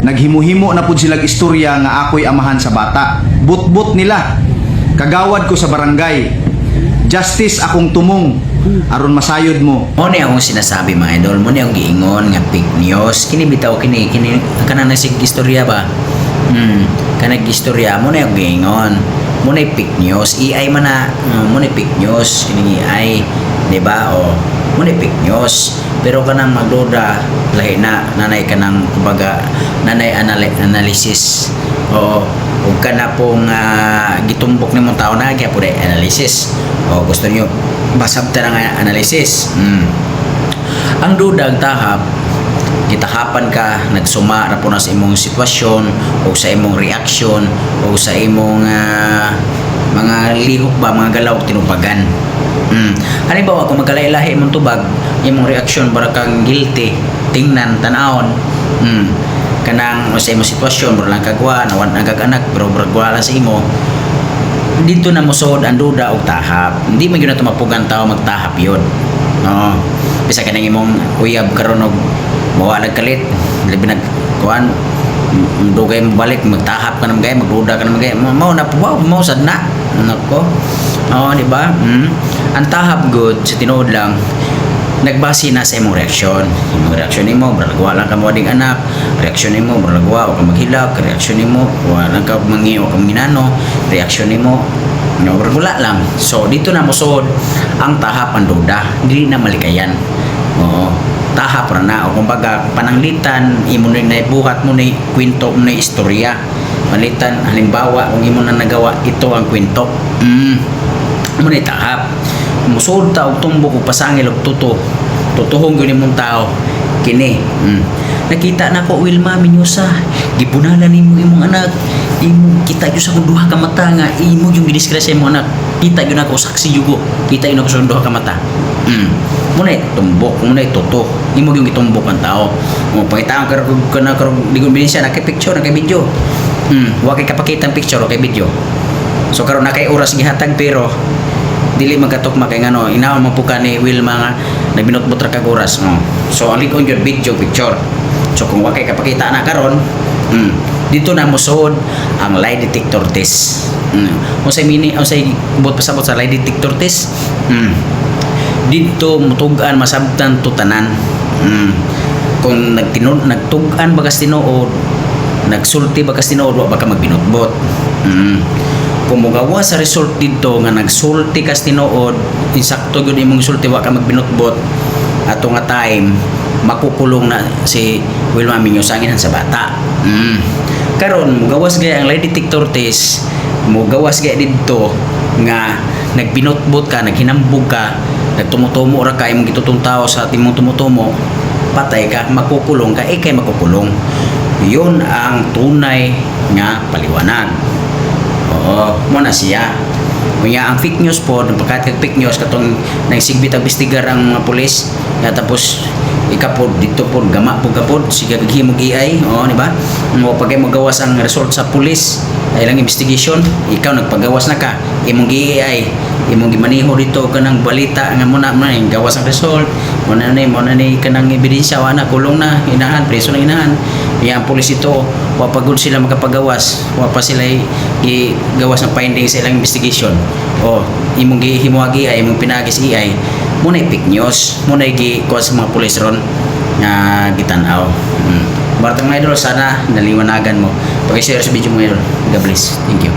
Naghimuhimo na pud silang istorya nga ako'y amahan sa bata. But nila. Kagawad ko sa barangay. Justice akong tumong aron masayod mo. Mo ni akong sinasabi mga idol, mo ni akong giingon nga fake news. Kini bitaw kini kana nasig istorya ba? Kanang istorya mo na akong giingon. Mo na fake news. AI man na mo na fake news. Kini AI, di ba? O mo na fake news. Pero kanang magduda lahi na nanay kanang kumbaga nanay analysis. O ug kana pong gitumbok nimong tao na kaya pud analysis. O gusto niyo basabta nga analysis. Ang dudag tahap gitahapan ka nagsuma na po na sa imong sitwasyon o sa imong reaksyon o sa imong mga lihok ba, mga galaw tinubagan. Halimbawa kung magkalailahi imong tubag, imong reaksyon para kang guilty, tingnan, tanawon, kanang sa imong sitwasyon bro lang kagwa, nawan nagag-anak pero bragwa lang sa imo, dito na musod ang duda og tahap. Hindi man gyud na tumapugan tao magtahap yun. No. Bisa kanang imong uyab karon og mawala kalit, labi nagkuan dugay mo balik magtahap ka naman gay, magduda ka naman gay, mao na wow, mao sad na nako. Di ba? Ang tahap good sa tinuod lang nagbase na sa imong reaksyon. Imong reaksyon nimo bralagwa lang ka mo ding anak, reaksyon nimo bralagwa o ka maghilak, reaksyon nimo wala ka mangiyo ka minano, reaksyon nimo bragula lang. So dito na mosod ang tahap ang duda, dili na malikayan. Oo, tahap ra na o kumbaga pananglitan imo na naibuhat mo ni kwento mo ni istorya. Malitan halimbawa kung imo na nagawa ito ang kwento. Mo ni tahap musod ta og tumbok og pasangil og tutuhong gyud imong tao kini. Nakita na ko Wilma Minyosa, gipunalan nimo imong anak, imo kita gyud sa duha ka mata nga imo yung gidiskresa imong anak, kita gyud nako saksi jugo, kita gyud nako sa duha ka mata. Muna tumbok, muna tuto, imo yung gitumbok ang tao. Mo pangitaan ka kana digon binisya na kay picture na kay video. Wa kay kapakita ang picture o kay video. So karon na kay oras gihatag pero dili magkatukma kay ngano inaon man puka ni Wilma nga nagbinutbot ra kag oras mo. So ang likon gyud video picture. So kung wa kay kapakita na karon, dito na mosod ang lie detector test. Unsay bot pasabot sa lie detector test? Dito mutugan masabtan to tanan. Kung nagtugan bagas tinuod, nagsulti bagas tinuod, wa ba ka magbinutbot. Kung mugawa sa result dito nga nagsulti kas tinuod, insakto gyud imong sulti wa ka magbinutbot, ato nga time makukulong na si Wilma Minyosa sa bata. Karon mugawas gaya ang lie detector test, mugawas gaya dito nga nagbinutbot ka, naghinambog ka, nagtumutumo ra ka imong gitutong tao sa timong tumutumo, patay ka, makukulong ka, kay makukulong. Yun ang tunay nga paliwanag. Oo, mo na siya. Kunya ang fake news po, napagkat fake news katong nagsigbit ang bistigar ang mga pulis, nga tapos ikapod dito po gama po kapod sige kaghimog AI, di ba? Mo pagay mo gawas ang result sa pulis ay lang investigation, ikaw nagpagawas na ka, imong AI, imong gimaniho dito kanang balita nga muna gawas ang result, mo na ni kanang ebidensya wa na kulong na inahan, preso na inahan. Yang pulis ito wa pagud sila makapagawas, wa pa sila gawas ng findings sa ilang investigation. Imong gihimuagi ay imong pinagis AI, mo na fake news, mo na gikuha sa mga pulis ron nga gitan-aw. Bartang mga idol, sana naliwanagan mo. Pag-share sa video mo idol. God bless. Thank you.